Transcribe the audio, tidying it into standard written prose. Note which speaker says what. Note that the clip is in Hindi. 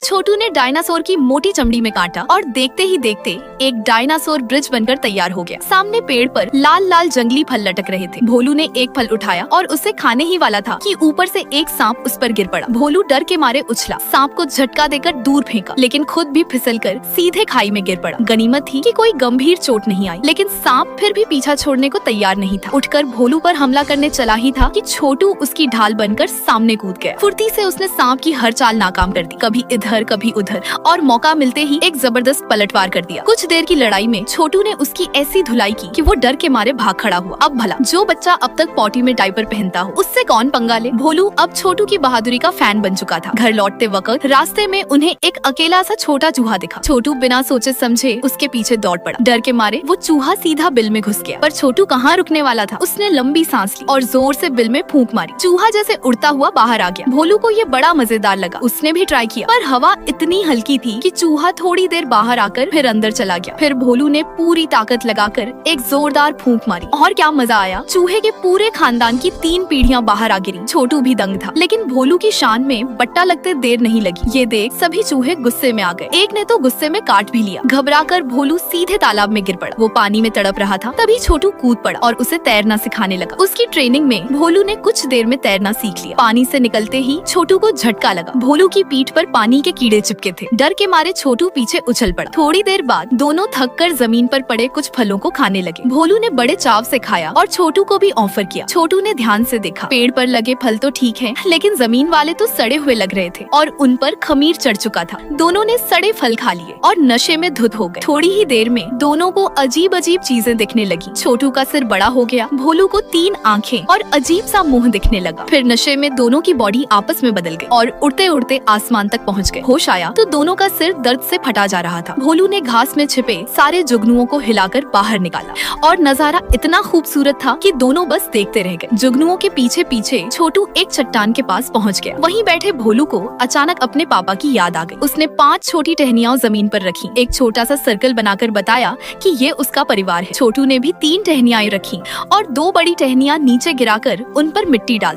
Speaker 1: छोटू ने डायनासोर की मोटी चमड़ी में काटा और देखते ही देखते एक डायनासोर ब्रिज बनकर तैयार हो गया। सामने पेड़ पर लाल लाल जंगली फल लटक रहे थे। भोलू ने एक फल उठाया और उसे खाने ही वाला था कि ऊपर से एक सांप उस पर गिर पड़ा। भोलू डर के मारे उछला, सांप को झटका देकर दूर फेंका, लेकिन खुद भी फिसलकर सीधे खाई में गिर पड़ा। गनीमत थी कि कोई गंभीर चोट नहीं आई, लेकिन सांप फिर भी पीछा छोड़ने को तैयार नहीं था। उठकर भोलू पर हमला करने चला ही था कि छोटू उसकी ढाल बनकर सामने कूद गया। फुर्ती से उसने सांप की हर चाल नाकाम कर दी, कभी इधर कभी उधर, और मौका मिलते ही एक जबरदस्त पलटवार कर दिया। कुछ देर की लड़ाई में छोटू ने उसकी ऐसी धुलाई की कि वो डर के मारे भाग खड़ा हुआ। अब भला जो बच्चा अब तक पॉटी में डायपर पहनता हो, उससे कौन पंगा ले। भोलू अब छोटू की बहादुरी का फैन बन चुका था। घर लौटते वक्त रास्ते में उन्हें एक अकेला सा छोटा चूहा दिखा। छोटू बिना सोचे समझे उसके पीछे दौड़ पड़ा। डर के मारे वो चूहा सीधा बिल में घुस गया, पर छोटू कहाँ रुकने वाला था। उसने लंबी सांस ली और जोर से बिल में फूंक मारी। चूहा जैसे उड़ता हुआ बाहर आ गया। भोलू को ये बड़ा मजेदार लगा। उसने भी ट्राई किया, पर हवा इतनी हल्की थी कि चूहा थोड़ी देर बाहर आकर फिर अंदर चला गया। फिर भोलू ने पूरी ताकत लगाकर एक जोरदार फूंक मारी और क्या मजा आया। चूहे के पूरे खानदान की 3 पीढ़ियां बाहर आ गिरी। छोटू भी दंग था, लेकिन भोलू की शान में बट्टा लगते देर नहीं लगी। ये देख सभी चूहे गुस्से में आ गए। एक ने तो गुस्से में काट भी लिया। घबराकर भोलू सीधे तालाब में गिर पड़ा। वो पानी में तड़प रहा था। तभी छोटू कूद पड़ा और उसे तैरना सिखाने लगा। उसकी ट्रेनिंग में भोलू ने कुछ देर में तैरना सीख लिया। पानी से निकलते ही छोटू को झटका लगा। भोलू की पीठ पर पानी के कीड़े चिपके थे। डर के मारे छोटू पीछे उछल पड़ा। थोड़ी देर बाद दोनों थककर जमीन पर पड़े कुछ फलों को खाने लगे। भोलू ने बड़े चाव से खाया और छोटू को भी ऑफर किया। छोटू ने ध्यान से देखा। पेड़ पर लगे फल तो ठीक है, लेकिन जमीन वाले तो सड़े हुए लग रहे थे और उन पर खमीर चढ़ चुका था। दोनों ने सड़े फल खा लिए और नशे में धुत हो गए। थोड़ी ही देर में दोनों को अजीब अजीब चीजें दिखने लगी। छोटू का सिर बड़ा हो गया, भोलू को 3 आंखें और अजीब सा मुंह दिखने लगा। फिर नशे में दोनों की बॉडी आपस में बदल गई और उड़ते उड़ते आसमान तक पहुँच गए। होश आया तो दोनों का सिर दर्द से फटा जा रहा था। भोलू ने घास में छिपे सारे जुगनुओं को हिलाकर बाहर निकाला और नजारा इतना खूबसूरत था कि दोनों बस देखते रह गए। जुगनुओं के पीछे पीछे छोटू एक चट्टान के पास पहुंच गया। वहीं बैठे भोलू को अचानक अपने पापा की याद आ गई। उसने 5 छोटी टहनियां जमीन पर रखी, एक छोटा सा सर्कल बनाकर बताया कि ये उसका परिवार है। छोटू ने भी 3 टहनियां रखी और 2 बड़ी टहनियां नीचे गिराकर उन पर मिट्टी डाल